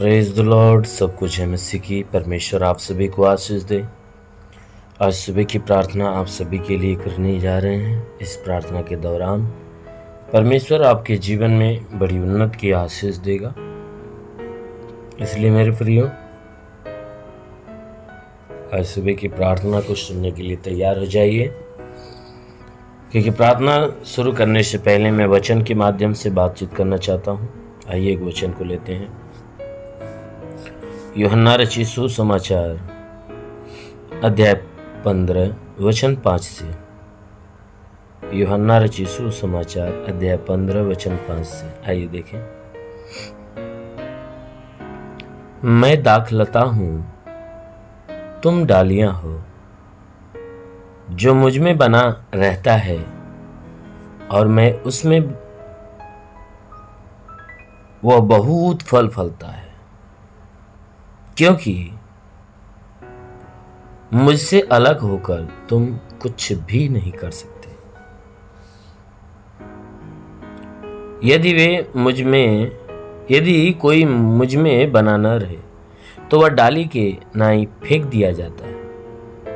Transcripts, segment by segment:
Praise the Lord. सब कुछ है मसीह की। परमेश्वर आप सभी को आशीष दे। आज सुबह की प्रार्थना आप सभी के लिए करने जा रहे हैं। इस प्रार्थना के दौरान परमेश्वर आपके जीवन में बड़ी उन्नत की आशीष देगा। इसलिए मेरे प्रियो, आज सुबह की प्रार्थना को सुनने के लिए तैयार हो जाइए, क्योंकि प्रार्थना शुरू करने से पहले मैं वचन के माध्यम से बातचीत करना चाहता हूँ। आइए एक वचन को लेते हैं। यूहन्ना रचित सुसमाचार अध्याय 15 वचन 5 से। यूहन्ना रचित सुसमाचार अध्याय 15 वचन 5 से। आइए देखें। मैं दाखलता हूं, तुम डालियां हो। जो मुझ में बना रहता है और मैं उसमें, वह बहुत फल फलता है, क्योंकि मुझसे अलग होकर तुम कुछ भी नहीं कर सकते। यदि कोई मुझ में बना न रहे तो वह डाली के नाई फेंक दिया जाता है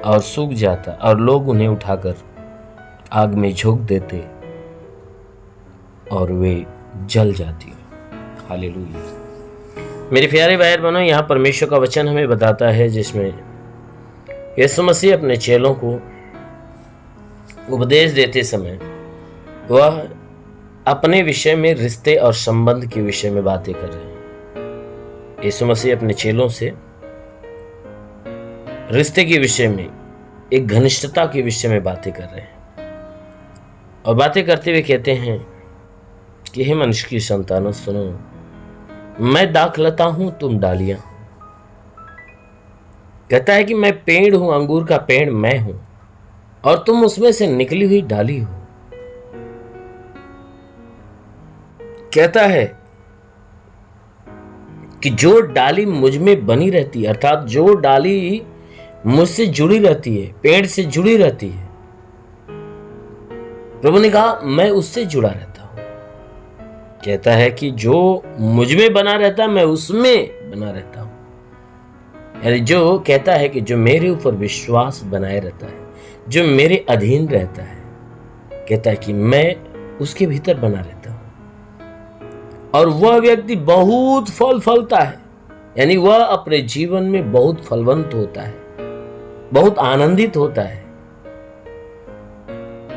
और सूख जाता, और लोग उन्हें उठाकर आग में झोंक देते और वे जल जाती। हालेलुया। मेरे प्यारे भाई बहनों, यहाँ परमेश्वर का वचन हमें बताता है, जिसमें यीशु मसीह अपने चेलों को उपदेश देते समय वह अपने विषय में, रिश्ते और संबंध के विषय में बातें कर रहे हैं। यीशु मसीह अपने चेलों से रिश्ते के विषय में, एक घनिष्ठता के विषय में बातें कर रहे हैं, और बातें करते हुए कहते हैं कि हे मनुष्य की संतानों, सुनो, मैं दाखलता हूं, तुम डालियां। कहता है कि मैं पेड़ हूं, अंगूर का पेड़ मैं हूं, और तुम उसमें से निकली हुई डाली हो। कहता है कि जो डाली मुझ में बनी रहती है, अर्थात जो डाली मुझसे जुड़ी रहती है, पेड़ से जुड़ी रहती है, प्रभु ने कहा मैं उससे जुड़ा रहता हूं। कहता है कि जो मुझ में बना रहता है, मैं उसमें बना रहता हूं। यानी जो कहता है कि जो मेरे ऊपर विश्वास बनाए रहता है, जो मेरे अधीन रहता है, कहता है कि मैं उसके भीतर बना रहता हूं, और वह व्यक्ति बहुत फल फलता है। यानी वह अपने जीवन में बहुत फलवंत होता है, बहुत आनंदित होता है,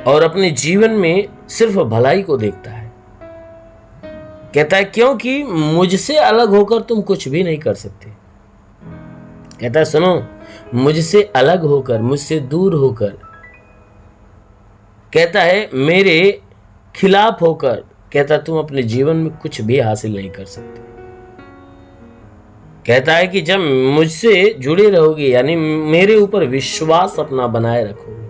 और अपने जीवन में सिर्फ भलाई को देखता है। कहता है क्योंकि मुझसे अलग होकर तुम कुछ भी नहीं कर सकते। कहता है सुनो, मुझसे अलग होकर, मुझसे दूर होकर, कहता है मेरे खिलाफ होकर, कहता है तुम अपने जीवन में कुछ भी हासिल नहीं कर सकते। कहता है कि जब मुझसे जुड़े रहोगे, यानी मेरे ऊपर विश्वास अपना बनाए रखोगे,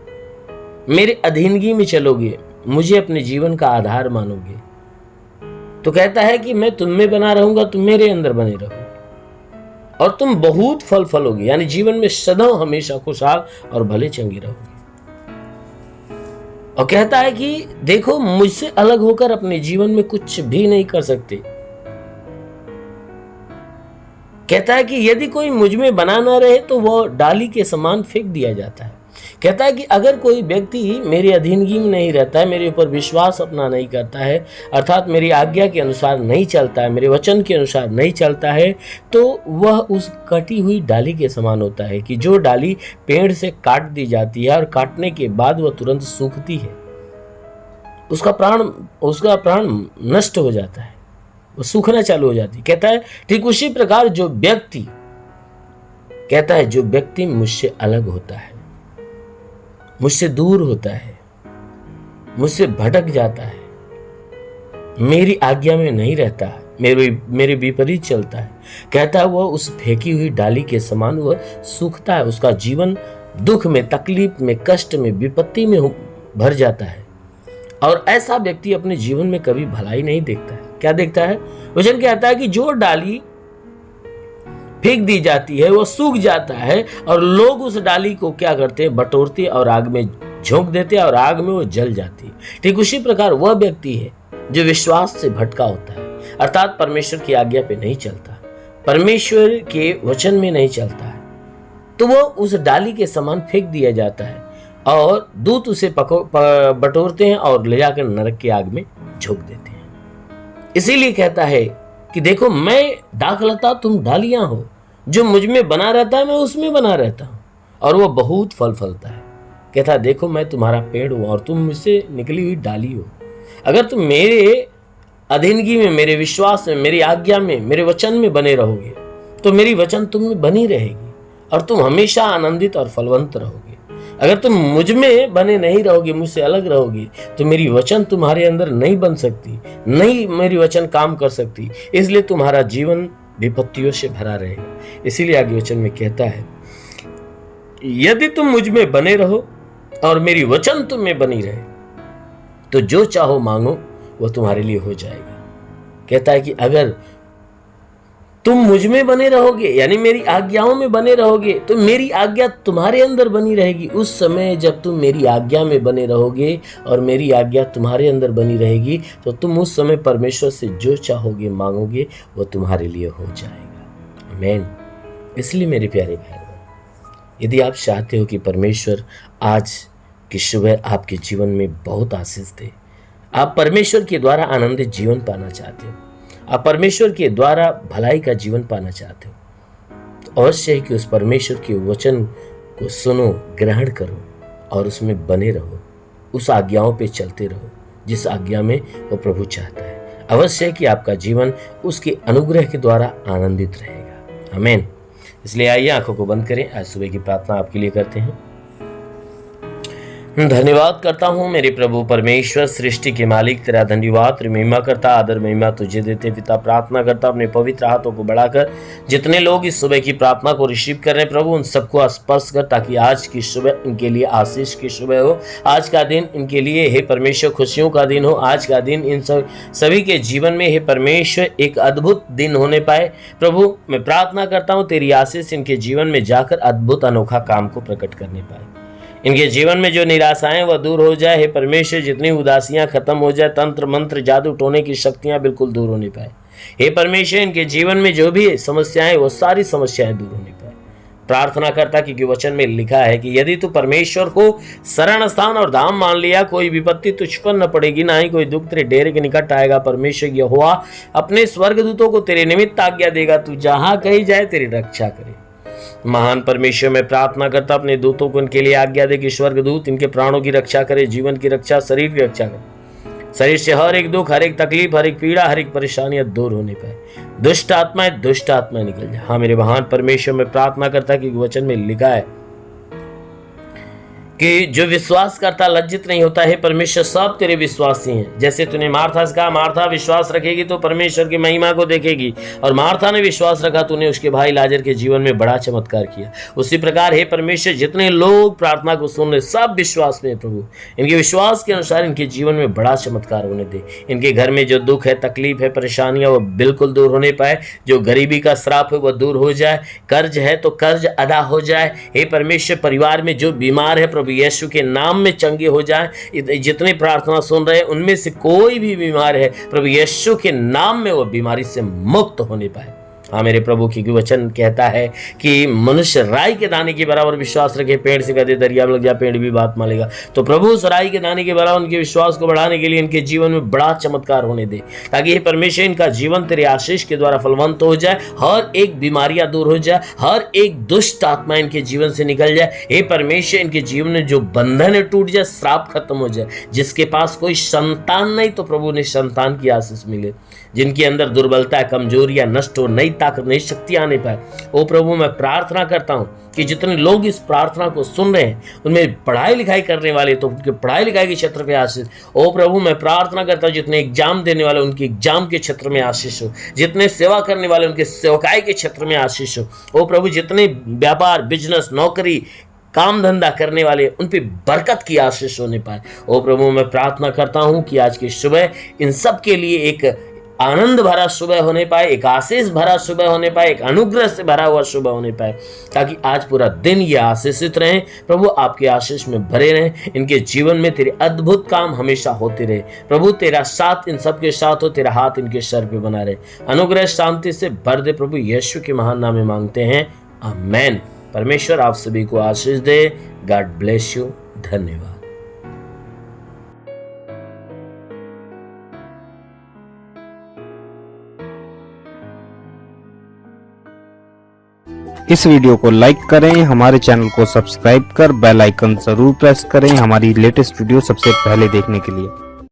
मेरे अधीनगी में चलोगे, मुझे अपने जीवन का आधार मानोगे, तो कहता है कि मैं तुम में बना रहूंगा, तुम मेरे अंदर बने रहोगे, और तुम बहुत फल फलोगे। यानी जीवन में सदा हमेशा खुशहाल और भले चंगे रहोगे। और कहता है कि देखो, मुझसे अलग होकर अपने जीवन में कुछ भी नहीं कर सकते। कहता है कि यदि कोई मुझ में बना ना रहे तो वह डाली के समान फेंक दिया जाता है। कहता है कि अगर कोई व्यक्ति मेरी अधीनगी में नहीं रहता है, मेरे ऊपर विश्वास अपना नहीं करता है, अर्थात मेरी आज्ञा के अनुसार नहीं चलता है, मेरे वचन के अनुसार नहीं चलता है, तो वह उस कटी हुई डाली के समान होता है कि जो डाली पेड़ से काट दी जाती है, और काटने के बाद वह तुरंत सूखती है, उसका प्राण नष्ट हो जाता है, वो सूखना चालू हो जाती है। कहता है ठीक उसी प्रकार जो व्यक्ति मुझसे अलग होता है, मुझसे दूर होता है, मुझसे भटक जाता है, मेरी आज्ञा में नहीं रहता है, मेरे विपरीत चलता है, कहता है वह उस फेंकी हुई डाली के समान वह सूखता है। उसका जीवन दुख में, तकलीफ में, कष्ट में, विपत्ति में भर जाता है, और ऐसा व्यक्ति अपने जीवन में कभी भलाई नहीं देखता है। क्या देखता है? वचन कहता है कि जो डाली फेंक दी जाती है, वो सूख जाता है, और लोग उस डाली को क्या करते हैं? बटोरते और आग में झोंक देते, और आग में वो जल जाती है। ठीक उसी प्रकार वह व्यक्ति है जो विश्वास से भटका होता है, अर्थात परमेश्वर की आज्ञा पे नहीं चलता, परमेश्वर के वचन में नहीं चलता है तो वो उस डाली के समान फेंक दिया जाता है और दूत उसे बटोरते हैं और ले जाकर नरक की आग में झोंक देते हैं। इसीलिए कहता है कि देखो मैं दाखलता, तुम डालियां हो, जो मुझ में बना रहता है मैं उसमें बना रहता हूं और वो बहुत फल फलता है। कहता है देखो मैं तुम्हारा पेड़ हूं और तुम मुझसे निकली हुई डाली हो। अगर तुम मेरे अधीनगी में, मेरे विश्वास में, मेरी आज्ञा में, मेरे वचन में बने रहोगे तो मेरी वचन तुम में बनी रहेगी और तुम हमेशा आनंदित और फलवंत रहोगे। अगर तुम मुझ में बने नहीं रहोगे, मुझसे अलग रहोगे, तो मेरी वचन तुम्हारे अंदर नहीं बन सकती, नहीं मेरी वचन काम कर सकती। इसलिए तुम्हारा जीवन विपत्तियों से भरा रहेगा। इसीलिए आगे वचन में कहता है यदि तुम मुझ में बने रहो और मेरी वचन तुम में बनी रहे तो जो चाहो मांगो वो तुम्हारे लिए हो जाएगा। कहता है कि अगर तुम मुझ में बने रहोगे यानी मेरी आज्ञाओं में बने रहोगे तो मेरी आज्ञा तुम्हारे अंदर बनी रहेगी। उस समय जब तुम मेरी आज्ञा में बने रहोगे और मेरी आज्ञा तुम्हारे अंदर बनी रहेगी तो तुम उस समय परमेश्वर से जो चाहोगे मांगोगे वो तुम्हारे लिए हो जाएगा। आमीन। इसलिए मेरे प्यारे भाई, यदि आप चाहते हो कि परमेश्वर आज की सुबह आपके जीवन में बहुत आशीष दे, आप परमेश्वर के द्वारा आनंदित जीवन पाना चाहते हो, आप परमेश्वर के द्वारा भलाई का जीवन पाना चाहते हो, तो अवश्य है कि उस परमेश्वर के वचन को सुनो, ग्रहण करो और उसमें बने रहो, उस आज्ञाओं पे चलते रहो जिस आज्ञा में वो प्रभु चाहता है। अवश्य है कि आपका जीवन उसके अनुग्रह के द्वारा आनंदित रहेगा। आमीन। इसलिए आइए आंखों को बंद करें, आज सुबह की प्रार्थना आपके लिए करते हैं। धन्यवाद करता हूँ मेरे प्रभु परमेश्वर, सृष्टि के मालिक, तेरा धन्यवाद, तेरी महिमा करता, आदर महिमा तुझे देते पिता। प्रार्थना करता अपने पवित्र हाथों को बढ़ाकर जितने लोग इस सुबह की प्रार्थना को रिसीव कर रहे हैं प्रभु, उन सबको स्पर्श कर ताकि आज की सुबह इनके लिए आशीष की सुबह हो। आज का दिन इनके लिए हे परमेश्वर खुशियों का दिन हो। आज का दिन इन सभी के जीवन में हे परमेश्वर एक अद्भुत दिन होने पाए। प्रभु मैं प्रार्थना करता हूँ तेरी आशीष इनके जीवन में जाकर अद्भुत अनोखा काम को प्रकट करने पाए। इनके जीवन में जो निराशाएं वह दूर हो जाए हे परमेश्वर, जितनी उदासियां खत्म हो जाए, तंत्र मंत्र जादू टोने की शक्तियां बिल्कुल दूर होने पाए हे परमेश्वर। इनके जीवन में जो भी समस्याएं वो सारी समस्याएं दूर होने पाए। प्रार्थना करता क्योंकि वचन में लिखा है कि यदि तू परमेश्वर को शरण स्थान और धाम मान लिया, कोई विपत्ति तुझ पर न पड़ेगी, ना ही कोई दुख तेरे डेरे के निकट आएगा। परमेश्वर यहोवा अपने स्वर्गदूतों को तेरे निमित्त आज्ञा देगा, तू जहां कहीं जाए तेरी रक्षा करे। महान परमेश्वर में प्रार्थना करता अपने दूतों को इनके लिए आज्ञा दे कि स्वर्गदूत इनके प्राणों की रक्षा करे, जीवन की रक्षा, शरीर की रक्षा करे। शरीर से हर एक दुख, हर एक तकलीफ, हर एक पीड़ा, हर एक परेशानियां दूर होने पाए। दुष्ट आत्माएं निकल जाए। हाँ मेरे महान परमेश्वर में प्रार्थना करता कि वचन में लिखा है कि जो विश्वास करता लज्जित नहीं होता है परमेश्वर, सब तेरे विश्वासी हैं। जैसे तूने मार्था से कहा मार्था विश्वास रखेगी तो परमेश्वर की महिमा को देखेगी, और मार्था ने विश्वास रखा, तूने उसके भाई लाजर के जीवन में बड़ा चमत्कार किया। उसी प्रकार हे परमेश्वर जितने लोग प्रार्थना को सुन रहे सब विश्वास में प्रभु, इनके विश्वास के अनुसार इनके जीवन में बड़ा चमत्कार होने दे। इनके घर में जो दुख है, तकलीफ है, परेशानियां वो बिल्कुल दूर होने पाए। जो गरीबी का श्राप है वह दूर हो जाए, कर्ज है तो कर्ज अदा हो जाए। हे परमेश्वर परिवार में जो बीमार है प्रभु यीशु के नाम में चंगे हो जाए। जितने प्रार्थना सुन रहे हैं उनमें से कोई भी बीमार है प्रभु यीशु के नाम में वो बीमारी से मुक्त होने पाए। हाँ मेरे प्रभु की वचन कहता है कि मनुष्य राई के दाने के बराबर विश्वास रखे, पेड़ से कहते दरिया में लग जा, पेड़ भी बात मानेगा। तो प्रभु उस राई के दाने के बराबर उनके विश्वास को बढ़ाने के लिए इनके जीवन में बड़ा चमत्कार होने दे, ताकि ये परमेश्वर इनका जीवन तेरे आशीष के द्वारा फलवंत हो जाए, हर एक बीमारियां दूर हो जाए, हर एक दुष्ट आत्मा इनके जीवन से निकल जाए। हे परमेश्वर इनके जीवन में जो बंधन है टूट जाए, श्राप खत्म हो जाए। जिसके पास कोई संतान नहीं तो प्रभु ने संतान की आशीष मिले। जिनके अंदर दुर्बलता है, कमजोरियां नष्ट हो, नई ताकत, नई शक्ति आने पाए। ओ प्रभु मैं प्रार्थना करता हूं कि जितने लोग इस प्रार्थना को सुन रहे हैं उनमें पढ़ाई लिखाई करने वाले तो उनके पढ़ाई लिखाई के क्षेत्र में आशीष। ओ प्रभु मैं प्रार्थना करता हूं जितने एग्जाम देने वाले उनके एग्जाम के क्षेत्र में आशीष हो, जितने सेवा करने वाले उनके सेवकाई के क्षेत्र में आशीष हो। ओ प्रभु जितने व्यापार, बिजनेस, नौकरी, काम धंधा करने वाले उन पे बरकत की आशीष होने पाए। ओ प्रभु मैं प्रार्थना करता हूं कि आज की सुबह इन सब के लिए एक आनंद भरा सुबह होने पाए, एक आशीष भरा सुबह होने पाए, एक अनुग्रह से भरा हुआ सुबह होने पाए, ताकि आज पूरा दिन ये आशीषित रहें। प्रभु आपकी आशीष में भरे रहें, इनके जीवन में तेरे अद्भुत काम हमेशा होते रहे। प्रभु तेरा साथ इन सबके साथ हो, तेरा हाथ इनके सर पे बना रहे। अनुग्रह शांति से भर दे प्रभु, यीशु के महान नाम में मांगते हैं, आमेन। परमेश्वर आप सभी को आशीष दे। God bless you. धन्यवाद। इस वीडियो को लाइक करें, हमारे चैनल को सब्सक्राइब कर बेल आइकन जरूर प्रेस करें हमारी लेटेस्ट वीडियो सबसे पहले देखने के लिए।